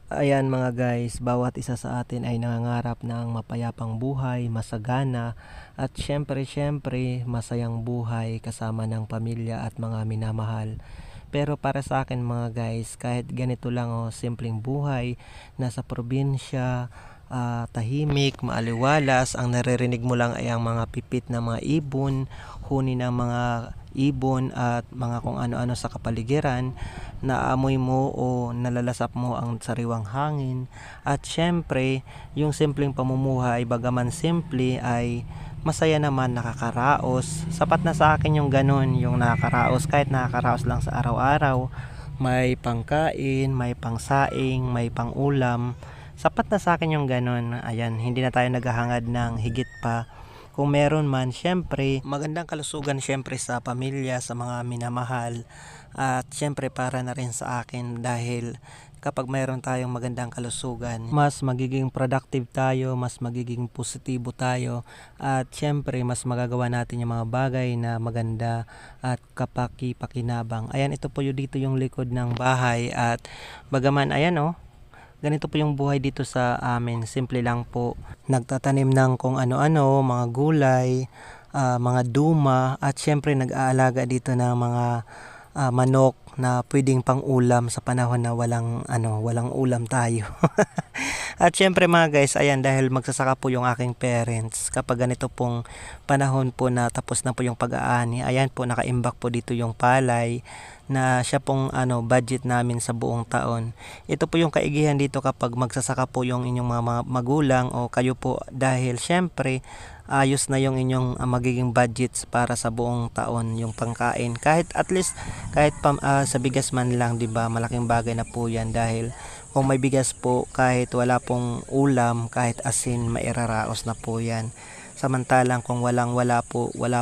Ayan mga guys, bawat isa sa atin ay nangangarap ng mapayapang buhay, masagana, at syempre masayang buhay kasama ng pamilya at mga minamahal. Pero para sa akin mga guys, kahit ganito lang o simpleng buhay, nasa probinsya, tahimik, maaliwalas, ang naririnig mo lang ay ang mga pipit ng mga ibon, huni ng mga ibon at mga kung ano-ano sa kapaligiran, naamoy mo o nalalasap mo ang sariwang hangin. At syempre, yung simpleng pamumuhay, bagaman simple, ay masaya naman, nakakaraos. Sapat na sa akin yung ganun, yung nakakaraos, kahit nakakaraos lang sa araw-araw. May pangkain, may pangsaing, may pangulam. Sapat na sa akin yung ganun. Ayan, hindi na tayo naghahangad ng higit pa. Kung meron man, syempre, magandang kalusugan syempre sa pamilya, sa mga minamahal. At syempre para na rin sa akin dahil kapag mayroon tayong magandang kalusugan, mas magiging productive tayo, mas magiging positibo tayo. At syempre, mas magagawa natin yung mga bagay na maganda at kapaki-pakinabang. Ayan, ito po yung dito yung likod ng bahay. At bagaman, ayan ganito po yung buhay dito sa amin. Simple lang po. Nagtatanim ng kung ano-ano, mga gulay, mga duma, at syempre nag-aalaga dito ng mga manok na pwedeng pang ulam sa panahon na walang ulam tayo. At syempre mga guys, ayan, dahil magsasaka po yung aking parents, kapag ganito pong panahon po na tapos na po yung pag-aani, ayan po, nakaimbak po dito yung palay na siya pong budget namin sa buong taon. Ito po yung kaigihan dito kapag magsasaka po yung inyong mga magulang o kayo po, dahil syempre ayos na yung inyong magiging budgets para sa buong taon, yung pangkain. Kahit at least sa bigas man lang, 'di ba? Malaking bagay na po 'yan dahil kung may bigas po, kahit wala pong ulam, kahit asin, mairaraos na po 'yan. Samantalang kung wala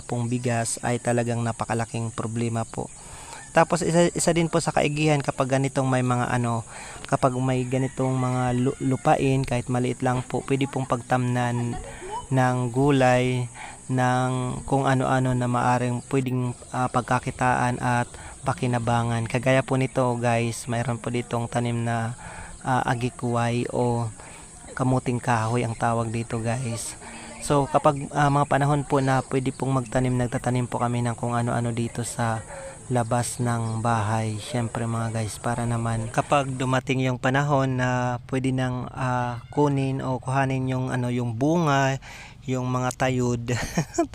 pong bigas, ay talagang napakalaking problema po. Tapos isa din po sa kaigihan kapag ganitong may mga kapag may ganitong mga lupain, kahit maliit lang po, pwede pong pagtamnan ng gulay, ng kung ano-ano na maaring pwedeng pagkakitaan at pakinabangan. Kagaya po nito guys, mayroon po ditong tanim na agikuway o kamuting kahoy ang tawag dito guys. So kapag mga panahon po na pwede pong magtanim, nagtatanim po kami ng kung ano-ano dito sa labas ng bahay. Syempre mga guys, para naman kapag dumating yung panahon na pwede nang kunin o kuhanin yung bunga, yung mga tayud,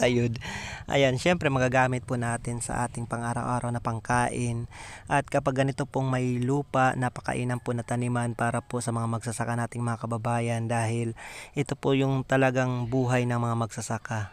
tayud. Ayan, syempre magagamit po natin sa ating pang-araw-araw na pangkain. At kapag ganito pong may lupa, napakainan po na taniman para po sa mga magsasaka nating mga kababayan dahil ito po yung talagang buhay ng mga magsasaka.